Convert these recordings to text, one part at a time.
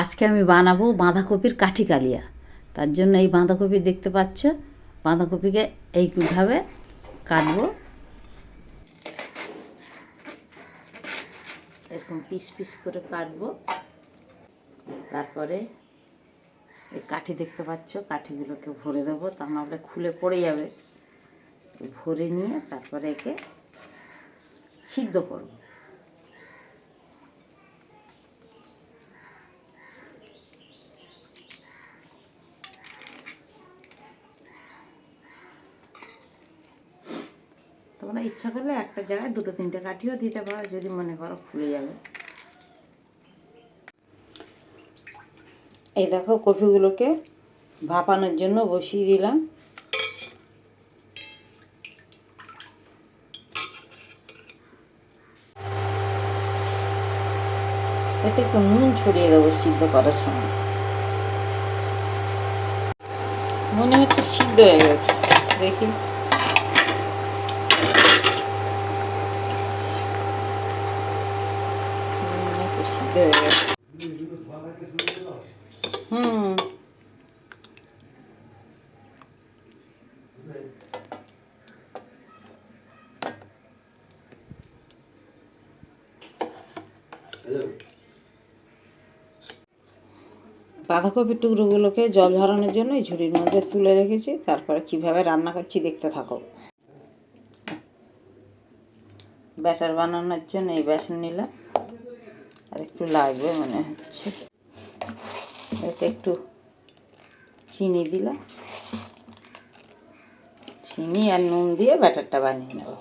আজকে আমি বানাবো বাঁধাকপির কাঠি কালিয়া। তার জন্য এই বাঁধাকপি দেখতে পাচ্ছ, বাঁধাকপিকে এইভাবে কাটবো, এরকম পিস পিস করে কাটবো। তারপরে এই কাঠি দেখতে পাচ্ছ, কাঠিগুলোকে ভরে দেবো, তা নাহলে খুলে পড়ে যাবে। ভরে নিয়ে তারপরে একে সিদ্ধ করব। তোমরা ইচ্ছা করলে একটা জায়গায় দুটো তিনটে কাঠিও দিতে পারো, যদি মনে করো ফুলে যাবে। এই দেখো, কপিগুলোকে ভাপানোর জন্য বসিয়ে দিলাম। এতে একটু নুন ছড়িয়ে দেবো সিদ্ধ করার সময়। মনে হচ্ছে সিদ্ধ হয়ে গেছে, দেখি। সিদ্ধ হয়ে গেছে। বাঁধাকপির টুকরোগুলোকে জল ঝরানোর জন্য এই ঝুড়ির মধ্যে তুলে রেখেছি। তারপরে কিভাবে রান্না করছি দেখতে থাকো। ব্যাটার বানানোর জন্য এই বেসন নিলাম, আর একটু লাগবে মনে হচ্ছে। এতে একটু চিনি দিলাম, চিনি আর নুন দিয়ে ব্যাটারটা বানিয়ে নেব।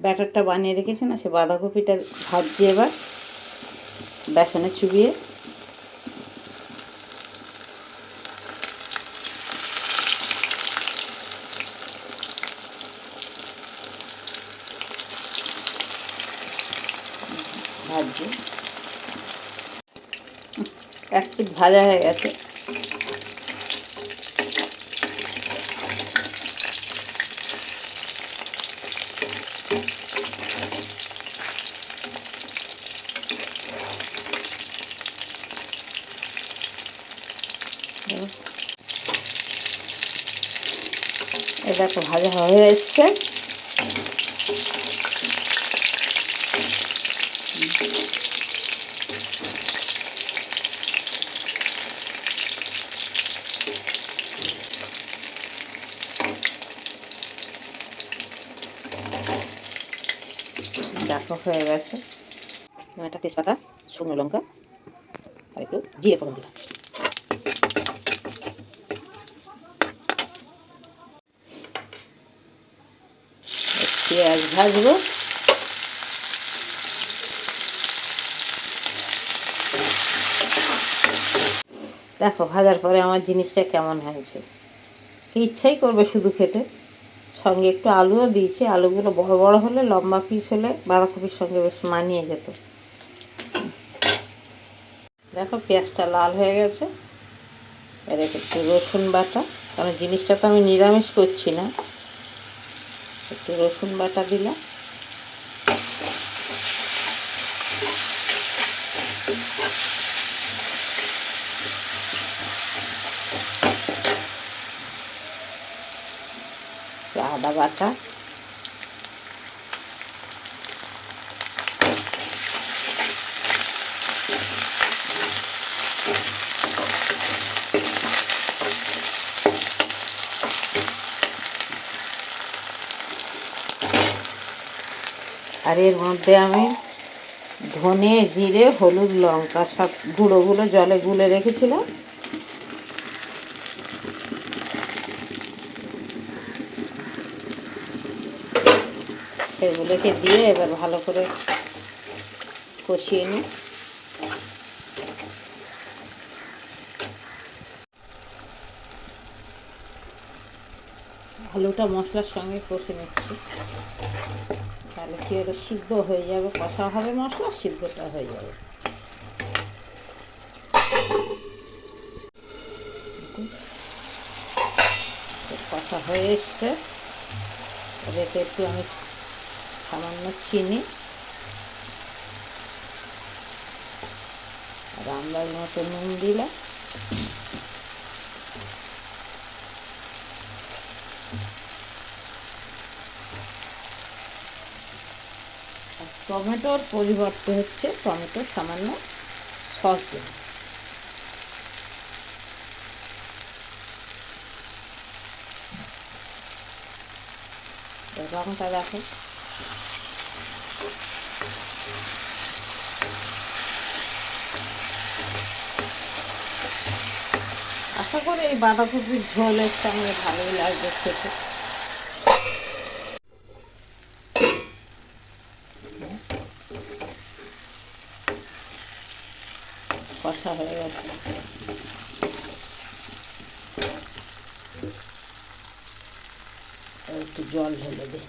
ব্যাটারটা বানিয়ে রেখেছি না, সে বাঁধাকপিটা ভাজছি এবার বেসনে চুবিয়ে। ভাজছি, এক পিঠ ভাজা হয়ে গেছে। এটা তো ভাজা হয়ে এসছে। দেখো হয়ে গেছে। একটা তেজপাতা, শুকনো লঙ্কা আর একটু জিরে ফোড়ন দিলাম। পেঁয়াজ ভাজবো। দেখো ভাজার পরে আমার জিনিসটা কেমন হয়েছে। ইচ্ছাই করবে শুধু খেতে। সঙ্গে একটু আলুও দিয়েছি, আলুগুলো বড় বড় হলে, লম্বা পিস হলে বাঁধাকপির সঙ্গে বেশ মানিয়ে যেত। দেখো পেঁয়াজটা লাল হয়ে গেছে। এর একটু রসুন বাটা, কারণ জিনিসটা তো আমি নিরামিষ করছি না। একটু রসুন বাটা দিলাম। আদা বাটা, আর এর মধ্যে আমি ধনে, জিরে, হলুদ, লঙ্কা সব গুঁড়োগুলো জলে গুলে রেখেছিলাম, সেগুলোকে দিয়ে এবার ভালো করে কষিয়ে নিই। আলুটা মশলার সঙ্গে কষে নিচ্ছি, তাহলে কি হলো, সিদ্ধ হয়ে যাবে, কষা হবে মশলা, সিদ্ধটা হয়ে যাবে। কষা হয়ে এসছে, এতে একটু আমি সামান্য চিনি আর আন্দাজ মতো নুন দিলাম। আর টমেটোর পরিবর্তে হচ্ছে টমেটো সামান্য সস দিলাম। রঙটা দেখো, আশা করি এই বাঁধাকপির ঝোলের সঙ্গে ভালোই লাগবে খেতে। কষা হয়ে গেছে, একটু জল ঢেলে দিই।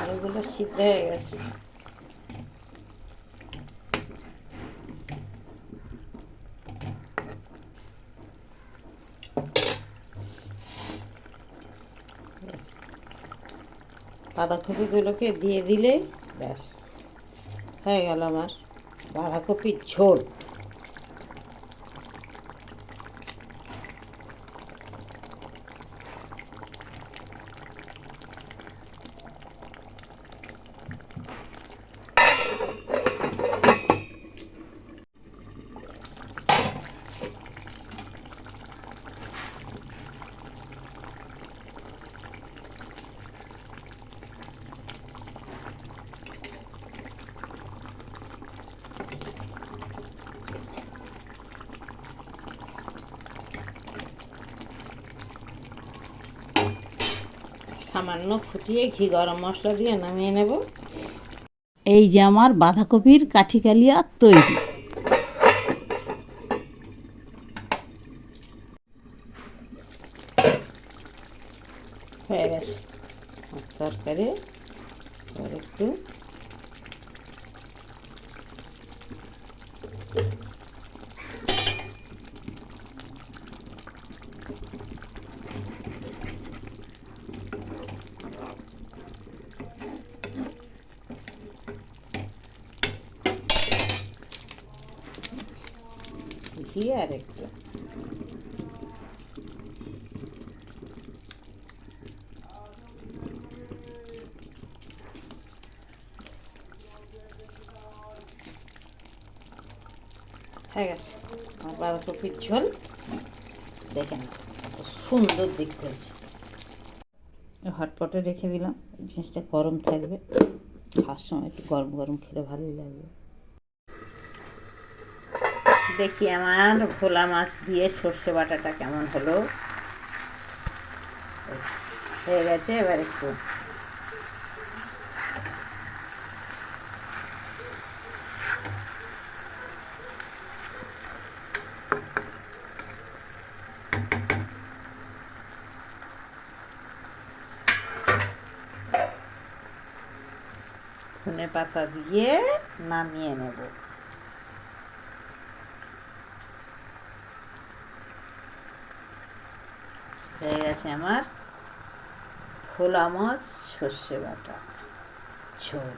আলুগুলো সিদ্ধ হয়ে গেছে। বাঁধাকপিগুলোকে দিয়ে দিলে ব্যাস হয়ে গেল আমার বাঁধাকপির ঝোল। সামান্য ফুটিয়ে ঘি গরম মশলা দিয়ে নামিয়ে নেব। এই যে আমার বাঁধাকপির কাঠি কালিয়া তৈরি। হয়ে গেছে তরকারি। আর একটু ঘি আর একটু হয়ে গেছে আমার বাঁধাকপির ঝোল। দেখেন কত সুন্দর দেখতে হয়েছে। হটপটে রেখে দিলাম, জিনিসটা গরম থাকবে, খাওয়ার সময় একটু গরম গরম খেলে ভালোই লাগবে। দেখি আমার ভোলা মাছ দিয়ে সর্ষে বাটাটা কেমন হলো। হয়ে গেছে, এবার একটু ধনে পাতা দিয়ে নামিয়ে নেব। হয়ে গেছে আমার ভোলা মাছ সর্ষে বাটা ঝোল।